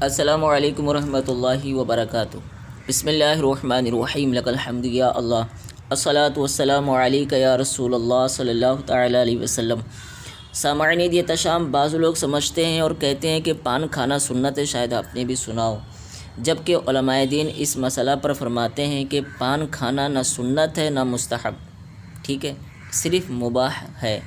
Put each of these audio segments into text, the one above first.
السلام علیکم ورحمۃ اللہ وبرکاتہ۔ بسم اللہ الرحمن الرحیم، لک الحمد یا اللہ، الصلاۃ والسلام علیک یا رسول اللہ صلی اللہ تعالیٰ علیہ وسلم۔ سامعین یہ تشام، بعض لوگ سمجھتے ہیں اور کہتے ہیں کہ پان کھانا سنت ہے، شاید آپ نے بھی سنا ہو، جبکہ علماء دین اس مسئلہ پر فرماتے ہیں کہ پان کھانا نہ سنت ہے نہ مستحب، ٹھیک ہے، صرف مباح ہے۔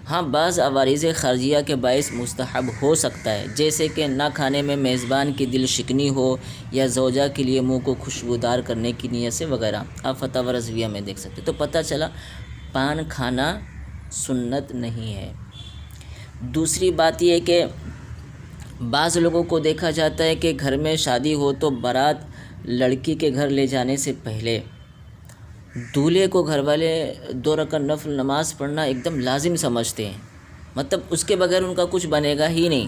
ہاں، بعض عوارض خارجیہ کے باعث مستحب ہو سکتا ہے، جیسے کہ نہ کھانے میں میزبان کی دل شکنی ہو یا زوجہ کے لیے منہ کو خوشبودار کرنے کی نیت سے وغیرہ۔ آپ فتاوی رضویہ میں دیکھ سکتے، تو پتہ چلا پان کھانا سنت نہیں ہے۔ دوسری بات یہ ہے کہ بعض لوگوں کو دیکھا جاتا ہے کہ گھر میں شادی ہو تو بارات لڑکی کے گھر لے جانے سے پہلے دولہے کو گھر والے 2 رکعت نفل نماز پڑھنا ایک دم لازم سمجھتے ہیں، مطلب اس کے بغیر ان کا کچھ بنے گا ہی نہیں۔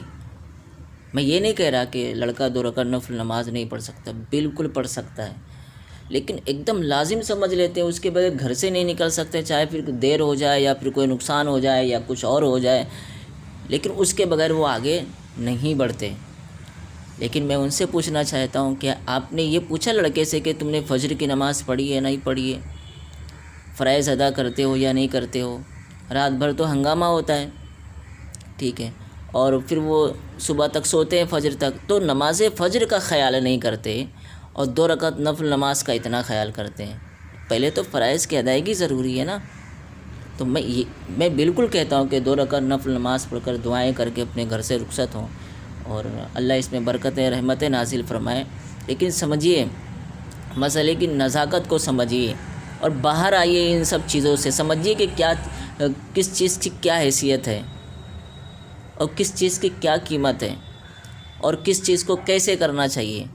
میں یہ نہیں کہہ رہا کہ لڑکا 2 رکعت نفل نماز نہیں پڑھ سکتا، بالکل پڑھ سکتا ہے، لیکن ایک دم لازم سمجھ لیتے ہیں، اس کے بغیر گھر سے نہیں نکل سکتے، چاہے پھر دیر ہو جائے یا پھر کوئی نقصان ہو جائے یا کچھ اور ہو جائے، لیکن اس کے بغیر وہ آگے نہیں بڑھتے۔ لیکن میں ان سے پوچھنا چاہتا ہوں کہ آپ نے یہ پوچھا لڑکے سے کہ تم نے فجر کی نماز پڑھی ہے نہیں پڑھی ہے، فرائض ادا کرتے ہو یا نہیں کرتے ہو؟ رات بھر تو ہنگامہ ہوتا ہے، ٹھیک ہے، اور پھر وہ صبح تک سوتے ہیں فجر تک، تو نماز فجر کا خیال نہیں کرتے اور 2 رکعت نفل نماز کا اتنا خیال کرتے ہیں۔ پہلے تو فرائض کی ادائیگی ضروری ہے نا۔ تو میں بالکل کہتا ہوں کہ 2 رکعت نفل نماز پڑھ کر دعائیں کر کے اپنے گھر سے رخصت ہوں اور اللہ اس میں برکتیں رحمتیں نازل فرمائے، لیکن سمجھیے مسئلے کی نزاکت کو سمجھیے اور باہر آئیے ان سب چیزوں سے، سمجھیے کہ کس چیز کی کیا حیثیت ہے اور کس چیز کی کیا قیمت ہے اور کس چیز کو کیسے کرنا چاہیے۔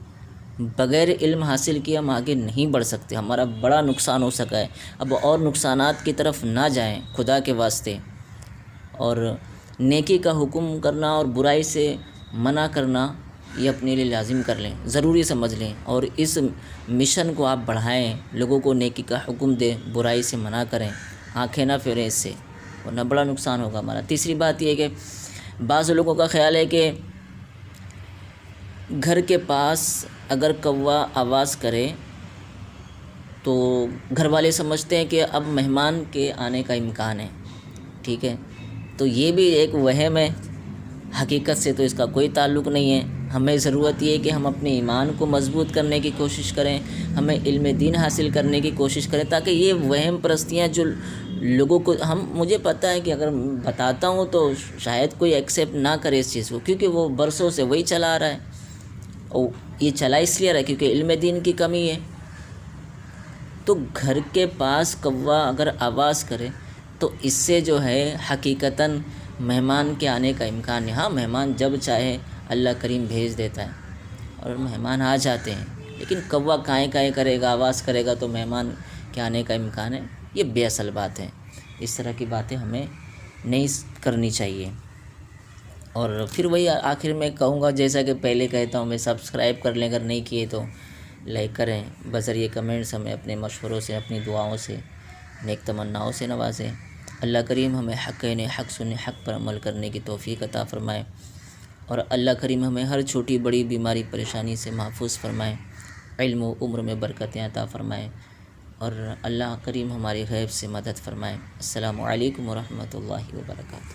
بغیر علم حاصل کیے ہم آگے نہیں بڑھ سکتے، ہمارا بڑا نقصان ہو سکا ہے۔ اب اور نقصانات کی طرف نہ جائیں خدا کے واسطے، اور نیکی کا حکم کرنا اور برائی سے منع کرنا یہ اپنے لیے لازم کر لیں، ضروری سمجھ لیں، اور اس مشن کو آپ بڑھائیں، لوگوں کو نیکی کا حکم دیں، برائی سے منع کریں، آنکھیں نہ پھیریں اس سے، ورنہ بڑا نقصان ہوگا ہمارا۔ تیسری بات یہ ہے کہ بعض لوگوں کا خیال ہے کہ گھر کے پاس اگر کوا آواز کرے تو گھر والے سمجھتے ہیں کہ اب مہمان کے آنے کا امکان ہے، ٹھیک ہے، تو یہ بھی ایک وہم ہے، حقیقت سے تو اس کا کوئی تعلق نہیں ہے۔ ہمیں ضرورت یہ ہے کہ ہم اپنے ایمان کو مضبوط کرنے کی کوشش کریں، ہمیں علم دین حاصل کرنے کی کوشش کریں، تاکہ یہ وہم پرستیاں جو لوگوں کو مجھے پتہ ہے کہ اگر بتاتا ہوں تو شاید کوئی ایکسیپٹ نہ کرے اس چیز کو، کیونکہ وہ برسوں سے وہی چلا آ رہا ہے، اور یہ چلا اس لیے رہا ہے کیونکہ علم دین کی کمی ہے۔ تو گھر کے پاس کوا اگر آواز کرے تو اس سے جو ہے حقیقتاً مہمان کے آنے کا امکان ہے۔ ہاں، مہمان جب چاہے اللہ کریم بھیج دیتا ہے اور مہمان آ جاتے ہیں، لیکن کوا کائیں کائیں کرے گا، آواز کرے گا تو مہمان کے آنے کا امکان ہے، یہ بے اصل بات ہے۔ اس طرح کی باتیں ہمیں نہیں کرنی چاہیے۔ اور پھر وہی آخر میں کہوں گا، جیسا کہ پہلے کہتا ہوں، میں سبسکرائب کر لیں، اگر نہیں کیے تو لائک کریں، بذریعہ کمنٹس ہمیں اپنے مشوروں سے، اپنی دعاؤں سے، نیک تمناؤں سے نوازیں۔ اللہ کریم ہمیں حق سننے، حق پر عمل کرنے کی توفیق عطا فرمائے، اور اللہ کریم ہمیں ہر چھوٹی بڑی بیماری پریشانی سے محفوظ فرمائے، علم و عمر میں برکتیں عطا فرمائے، اور اللہ کریم ہماری غیب سے مدد فرمائے۔ السلام علیکم ورحمۃ اللہ وبرکاتہ۔